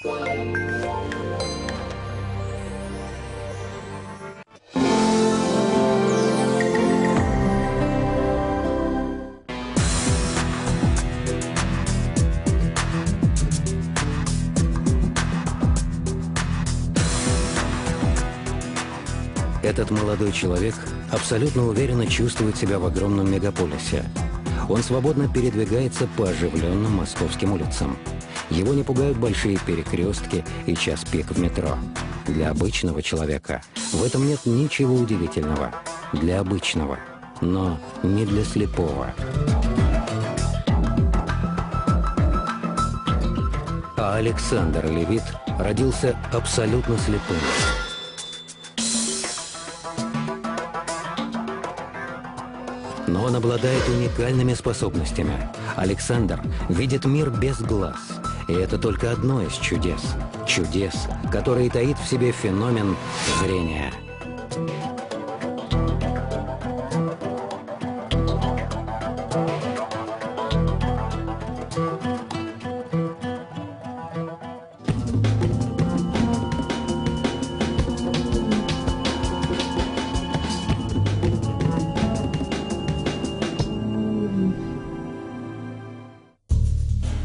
Этот молодой человек абсолютно уверенно чувствует себя в огромном мегаполисе. Он свободно передвигается по оживленным московским улицам. Его не пугают большие перекрестки и час пик в метро. Для обычного человека в этом нет ничего удивительного. Для обычного, но не для слепого. А Александр Левит родился абсолютно слепым. Но он обладает уникальными способностями. Александр видит мир без глаз. И это только одно из чудес. Чудес, которые таит в себе феномен зрения.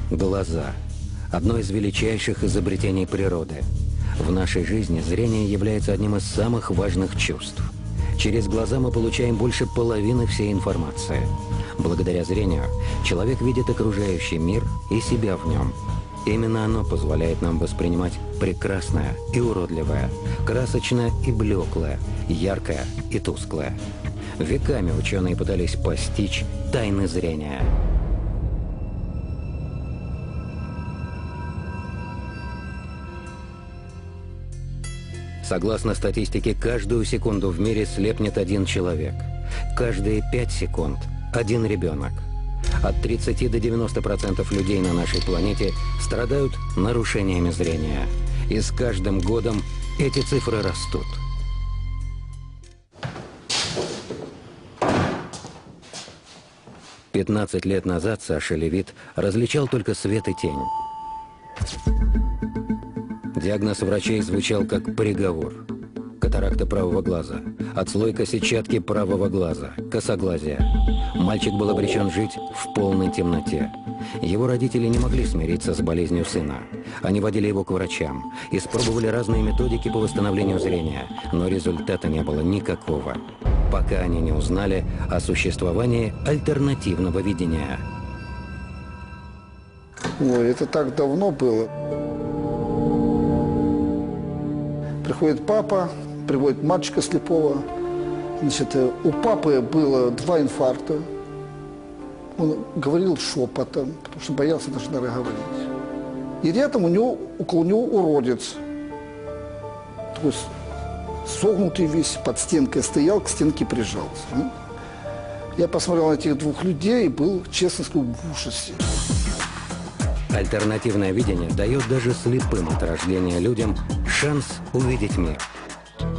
Глаза – одно из величайших изобретений природы. В нашей жизни зрение является одним из самых важных чувств. Через глаза мы получаем больше половины всей информации. Благодаря зрению человек видит окружающий мир и себя в нем. Именно оно позволяет нам воспринимать прекрасное и уродливое, красочное и блеклое, яркое и тусклое. Веками ученые пытались постичь тайны зрения. Согласно статистике, каждую секунду в мире слепнет один человек. Каждые 5 секунд – один ребенок. От 30 до 90% людей на нашей планете страдают нарушениями зрения. И с каждым годом эти цифры растут. «15 лет назад Саша Левит различал только свет и тень. Диагноз врачей звучал как приговор. Катаракта правого глаза, отслойка сетчатки правого глаза, косоглазие. Мальчик был обречен жить в полной темноте. Его родители не могли смириться с болезнью сына. Они водили его к врачам, испробовали разные методики по восстановлению зрения, но результата не было никакого, пока они не узнали о существовании альтернативного видения. Ой, это так давно было. Приходит папа, приводит мальчика слепого. Значит, у папы было 2 инфаркта. Он говорил шепотом, потому что боялся даже, наверное, говорить. И рядом около него уродец. Такой согнутый весь, под стенкой стоял, к стенке прижался. Я посмотрел на этих 2 людей и был, честно скажу, в ужасе. Альтернативное видение дает даже слепым от рождения людям шанс увидеть мир.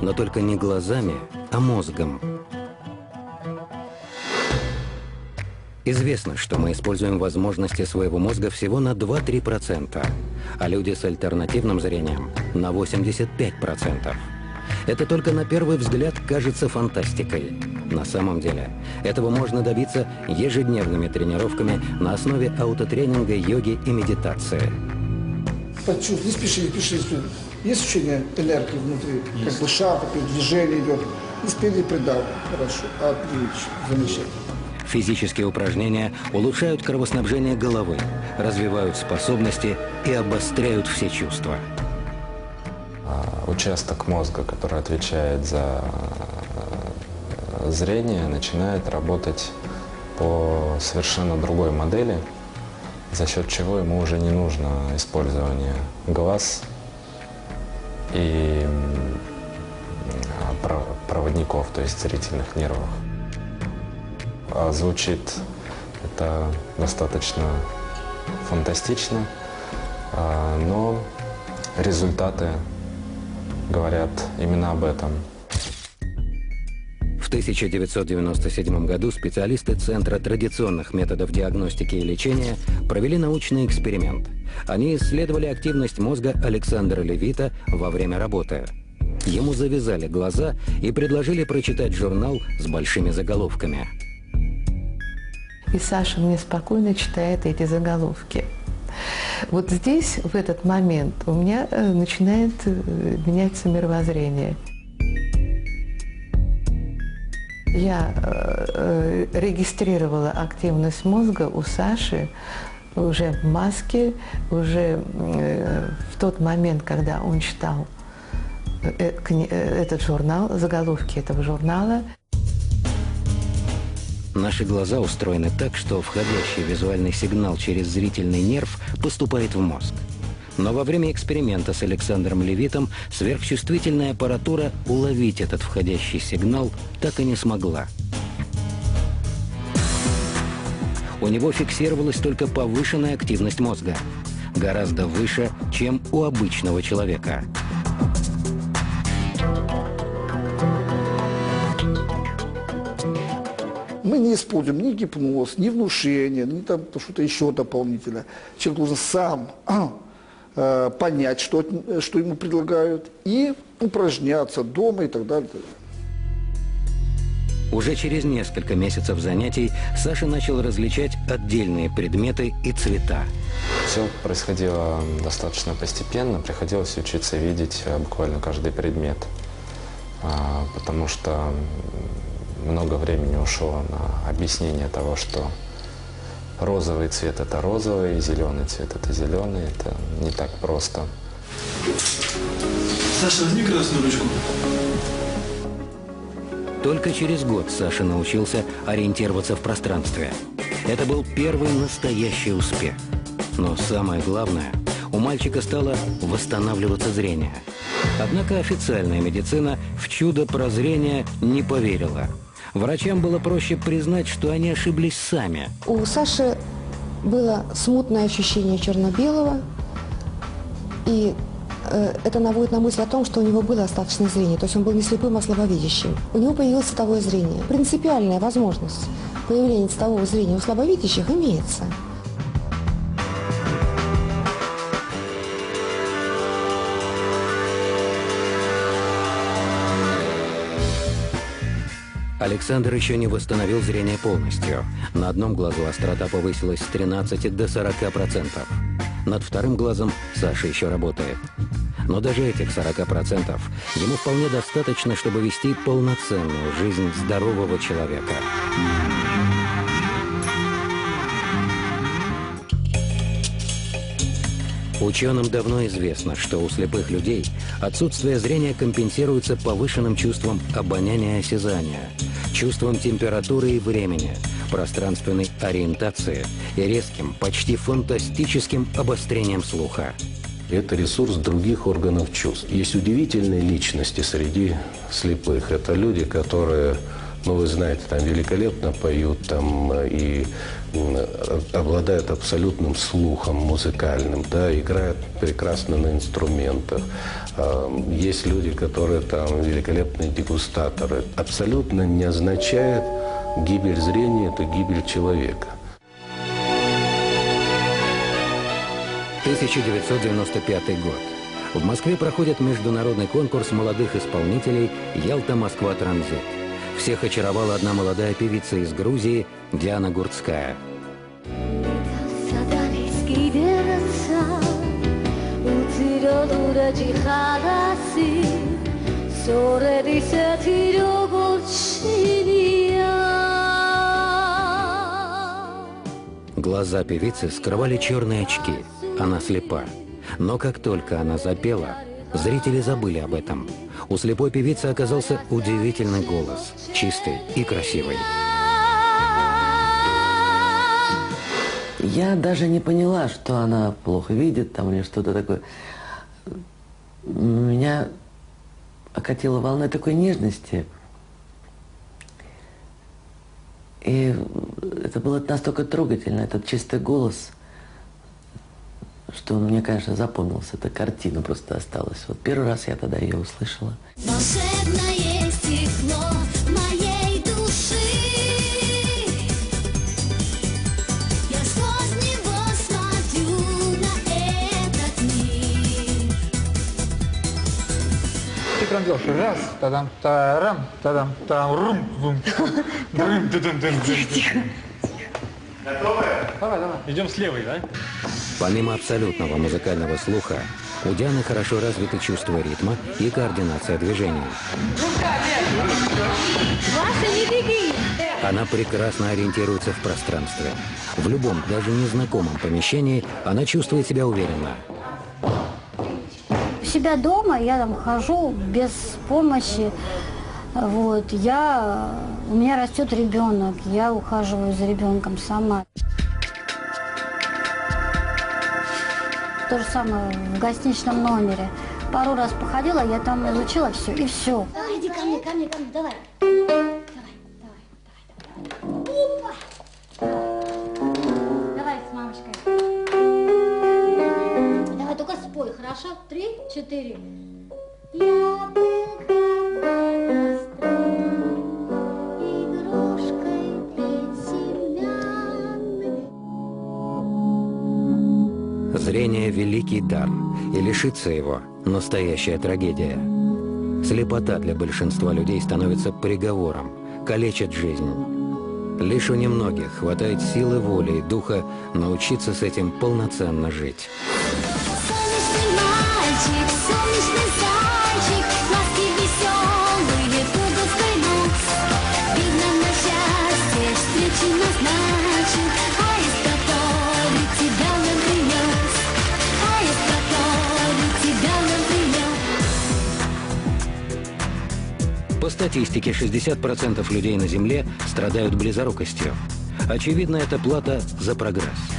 Но только не глазами, а мозгом. Известно, что мы используем возможности своего мозга всего на 2-3%, а люди с альтернативным зрением на 85%. Это только на первый взгляд кажется фантастикой. На самом деле, этого можно добиться ежедневными тренировками на основе аутотренинга, йоги и медитации. Почувствуй, не спеши, не спеши. Есть ощущение энергии внутри? Есть. Как бы шаг, движение идет. И спереди придал. Хорошо. Отлично. Замечательно. Физические упражнения улучшают кровоснабжение головы, развивают способности и обостряют все чувства. Участок мозга, который отвечает за зрение, начинает работать по совершенно другой модели, за счет чего ему уже не нужно использование глаз и проводников, то есть зрительных нервов. Звучит это достаточно фантастично, но результаты говорят именно об этом. В В 1997 году специалисты Центра традиционных методов диагностики и лечения провели научный эксперимент. Они исследовали активность мозга Александра Левита во время работы. Ему завязали глаза и предложили прочитать журнал с большими заголовками. И Саша мне спокойно читает эти заголовки. Вот здесь, в этот момент, у меня начинает меняться мировоззрение. Я регистрировала активность мозга у Саши уже в маске, уже в тот момент, когда он читал этот журнал, заголовки этого журнала. Наши глаза устроены так, что входящий визуальный сигнал через зрительный нерв поступает в мозг. Но во время эксперимента с Александром Левитом сверхчувствительная аппаратура уловить этот входящий сигнал так и не смогла. У него фиксировалась только повышенная активность мозга, гораздо выше, чем у обычного человека. Мы не используем ни гипноз, ни внушение, ни там что-то еще дополнительное. Человек должен сам понять, что ему предлагают, и упражняться дома и так далее. Уже через несколько месяцев занятий Саша начал различать отдельные предметы и цвета. Все происходило достаточно постепенно, приходилось учиться видеть буквально каждый предмет, потому что много времени ушло на объяснение того, что розовый цвет – это розовый, зеленый цвет – это зеленый. Это не так просто. Саша, возьми красную ручку. Только через год Саша научился ориентироваться в пространстве. Это был первый настоящий успех. Но самое главное, у мальчика стало восстанавливаться зрение. Однако официальная медицина в чудо прозрения не поверила. Врачам было проще признать, что они ошиблись сами. У Саши было смутное ощущение черно-белого, и это наводит на мысль о том, что у него было остаточное зрение, то есть он был не слепым, а слабовидящим. У него появилось цветовое зрение. Принципиальная возможность появления цветового зрения у слабовидящих имеется. Александр еще не восстановил зрение полностью. На одном глазу острота повысилась с 13 до 40%. Над вторым глазом Саша еще работает. Но даже этих 40% ему вполне достаточно, чтобы вести полноценную жизнь здорового человека. Ученым давно известно, что у слепых людей отсутствие зрения компенсируется повышенным чувством обоняния и осязания, чувством температуры и времени, пространственной ориентации и резким, почти фантастическим обострением слуха. Это ресурс других органов чувств. Есть удивительные личности среди слепых. Это люди, которые, ну, вы знаете, там великолепно поют, там и обладают абсолютным слухом музыкальным, да, играют прекрасно на инструментах. Есть люди, которые там великолепные дегустаторы. Абсолютно не означает гибель зрения – это гибель человека. 1995 год. В Москве проходит международный конкурс молодых исполнителей «Ялта-Москва-Транзит». Всех очаровала одна молодая певица из Грузии Диана Гурцкая. Глаза певицы скрывали черные очки. Она слепа. Но как только она запела, зрители забыли об этом. У слепой певицы оказался удивительный голос, чистый и красивый. Я даже не поняла, что она плохо видит там или что-то такое. Меня окатила волна такой нежности. И это было настолько трогательно, этот чистый голос, что он мне, конечно, запомнился. Эта картина просто осталась. Вот первый раз я тогда ее услышала. Волшебное стекло в моей ты прям делаешь. Раз, тадам, тарам, тадам, там, рум, бум, рум, тудум, дум, дум. Готовы? Давай, давай. Идем с левой, да? Помимо абсолютного музыкального слуха, у Дианы хорошо развито чувство ритма и координация движений. Она прекрасно ориентируется в пространстве. В любом, даже незнакомом помещении она чувствует себя уверенно. У себя дома я там хожу без помощи. Вот, у меня растет ребенок, я ухаживаю за ребенком сама. То же самое в гостиничном номере. Пару раз походила, я там изучила все, и все. Давай, иди ко мне, давай. Давай с мамочкой. Давай, только спой, хорошо? 3, 4. Я был игрушкой безымянной. Зрение – великий дар, и лишиться его – настоящая трагедия. Слепота для большинства людей становится приговором, калечит жизнь. Лишь у немногих хватает силы воли и духа научиться с этим полноценно жить. Солнечный мальчик, солнечный зайчик, ласки веселые будут придут. Видно, на счастье встречи назначен, аист, который тебя нам принес, аист, который тебя нам принес. По статистике, 60% людей на Земле страдают близорукостью. Очевидно, это плата за прогресс.